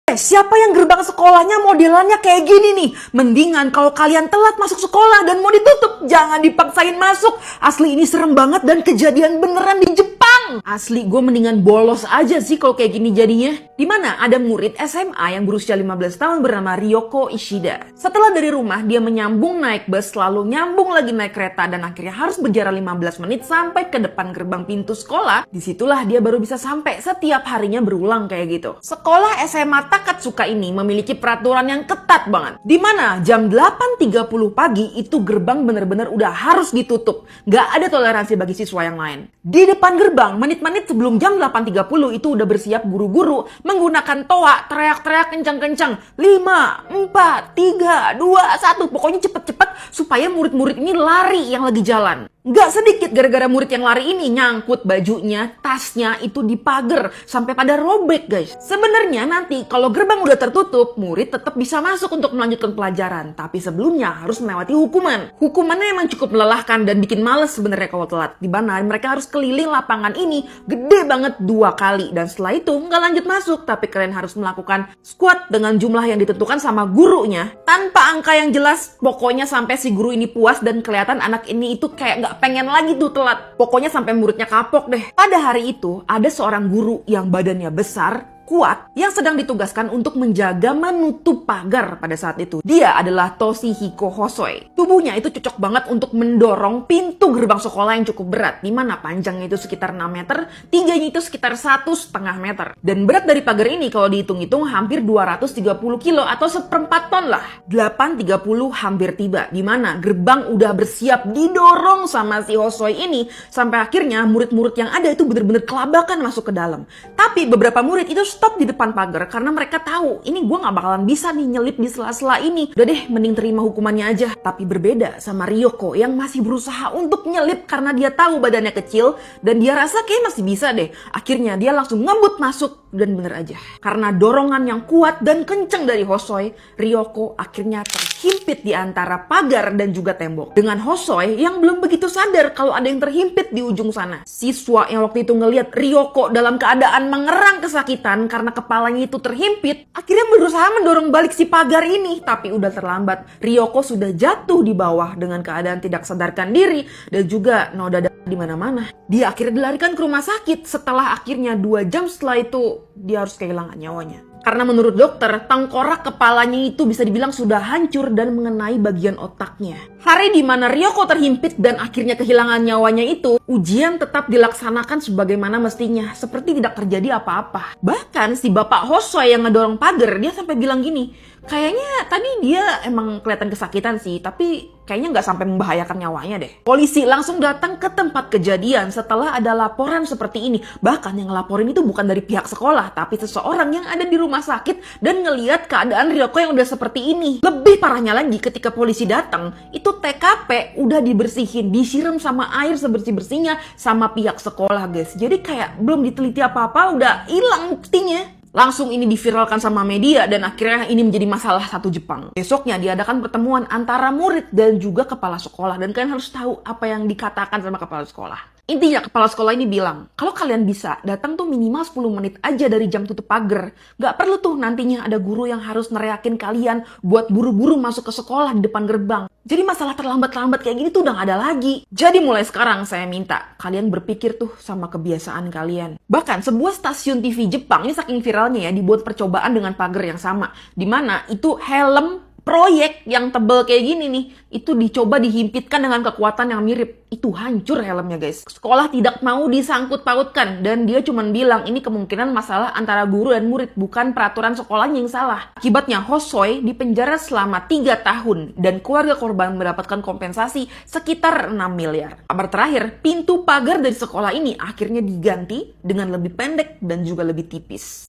Siapa yang gerbang sekolahnya modelannya kayak gini nih? Mendingan kalau kalian telat masuk sekolah dan mau ditutup, jangan dipaksain masuk. Asli ini serem banget dan kejadian beneran di Jepang. Asli gue mendingan bolos aja sih kalau kayak gini jadinya. Dimana ada murid SMA yang berusia 15 tahun bernama Ryoko Ishida. Setelah dari rumah, dia menyambung naik bus, lalu nyambung lagi naik kereta dan akhirnya harus berjarak 15 menit sampai ke depan gerbang pintu sekolah. Disitulah dia baru bisa sampai. Setiap harinya berulang kayak gitu. Sekolah SMA Takatsuka ini memiliki peraturan yang ketat banget. Dimana jam 8.30 pagi itu gerbang bener-bener udah harus ditutup. Gak ada toleransi bagi siswa yang lain. Di depan gerbang, menit-menit sebelum jam 8.30 itu udah bersiap guru-guru menggunakan toa, teriak-teriak kencang-kencang. 5, 4, 3, 2, 1. Pokoknya cepet-cepet supaya murid-murid ini lari yang lagi jalan. Gak sedikit gara-gara murid yang lari ini nyangkut bajunya, tasnya itu di pagar sampai pada robek guys. Sebenarnya nanti kalau gerbang udah tertutup, murid tetap bisa masuk untuk melanjutkan pelajaran. Tapi sebelumnya harus melewati hukuman. Hukumannya emang cukup melelahkan dan bikin males sebenarnya kalau telat. Di mana mereka harus keliling lapangan ini gede banget 2 kali. Dan setelah itu nggak lanjut masuk, tapi kalian harus melakukan squat dengan jumlah yang ditentukan sama gurunya. Tanpa angka yang jelas, pokoknya sampai si guru ini puas dan kelihatan anak ini itu kayak nggak pengen lagi tuh telat. Pokoknya sampai muridnya kapok deh. Pada hari itu, ada seorang guru yang badannya besar, kuat, yang sedang ditugaskan untuk menjaga menutup pagar pada saat itu. Dia adalah Toshihiko Hosoi. Tubuhnya itu cocok banget untuk mendorong pintu gerbang sekolah yang cukup berat, di mana panjangnya itu sekitar 6 meter, tingginya itu sekitar 1,5 meter. Dan berat dari pagar ini kalau dihitung-hitung hampir 230 kilo atau 1/4 ton lah. 8.30 hampir tiba, di mana gerbang udah bersiap didorong sama si Hosoi ini, sampai akhirnya murid-murid yang ada itu bener-bener kelabakan masuk ke dalam. Tapi beberapa murid itu stop di depan pagar karena mereka tahu ini gue gak bakalan bisa nih nyelip di sela-sela ini. Udah deh, mending terima hukumannya aja. Tapi berbeda sama Ryoko yang masih berusaha untuk nyelip karena dia tahu badannya kecil dan dia rasa kayak masih bisa deh. Akhirnya dia langsung ngebut masuk dan bener aja. Karena dorongan yang kuat dan kenceng dari Hosoi, Ryoko akhirnya terhimpit di antara pagar dan juga tembok. Dengan Hosoi yang belum begitu sadar kalau ada yang terhimpit di ujung sana. Siswa yang waktu itu ngelihat Ryoko dalam keadaan mengerang kesakitan karena kepalanya itu terhimpit, akhirnya berusaha mendorong balik si pagar ini. Tapi udah terlambat. Ryoko sudah jatuh di bawah dengan keadaan tidak sadarkan diri dan juga noda di mana-mana. Dia akhirnya dilarikan ke rumah sakit setelah akhirnya 2 jam setelah itu dia harus kehilangan nyawanya. Karena menurut dokter, tengkorak kepalanya itu bisa dibilang sudah hancur dan mengenai bagian otaknya. Hari di mana Ryoko terhimpit dan akhirnya kehilangan nyawanya itu, ujian tetap dilaksanakan sebagaimana mestinya, seperti tidak terjadi apa-apa. Bahkan si bapak Hosoi yang ngedorong pagar, dia sampai bilang gini, kayaknya tadi dia emang kelihatan kesakitan sih, tapi kayaknya nggak sampai membahayakan nyawanya deh. Polisi langsung datang ke tempat kejadian setelah ada laporan seperti ini. Bahkan yang ngelaporin itu bukan dari pihak sekolah, tapi seseorang yang ada di rumah sakit dan ngelihat keadaan Ryoko yang udah seperti ini. Lebih parahnya lagi, ketika polisi datang, itu TKP udah dibersihin, disiram sama air sebersih-bersihnya sama pihak sekolah guys. Jadi kayak belum diteliti apa-apa, udah hilang buktinya. Langsung ini diviralkan sama media dan akhirnya ini menjadi masalah satu Jepang. Besoknya diadakan pertemuan antara murid dan juga kepala sekolah. Dan kalian harus tahu apa yang dikatakan sama kepala sekolah. Intinya kepala sekolah ini bilang, kalau kalian bisa datang tuh minimal 10 menit aja dari jam tutup pagar. Gak perlu tuh nantinya ada guru yang harus neriakin kalian buat buru-buru masuk ke sekolah di depan gerbang. Jadi masalah terlambat-lambat kayak gini tuh udah gak ada lagi. Jadi mulai sekarang saya minta kalian berpikir tuh sama kebiasaan kalian. Bahkan sebuah stasiun TV Jepang ini saking viralnya ya dibuat percobaan dengan pagar yang sama. Dimana itu helm proyek yang tebel kayak gini nih, itu dicoba dihimpitkan dengan kekuatan yang mirip. Itu hancur helmnya guys. Sekolah tidak mau disangkut pautkan dan dia cuma bilang ini kemungkinan masalah antara guru dan murid, bukan peraturan sekolahnya yang salah. Akibatnya Hosoi dipenjara selama 3 tahun dan keluarga korban mendapatkan kompensasi sekitar 6 miliar. Kabar terakhir, pintu pagar dari sekolah ini akhirnya diganti dengan lebih pendek dan juga lebih tipis.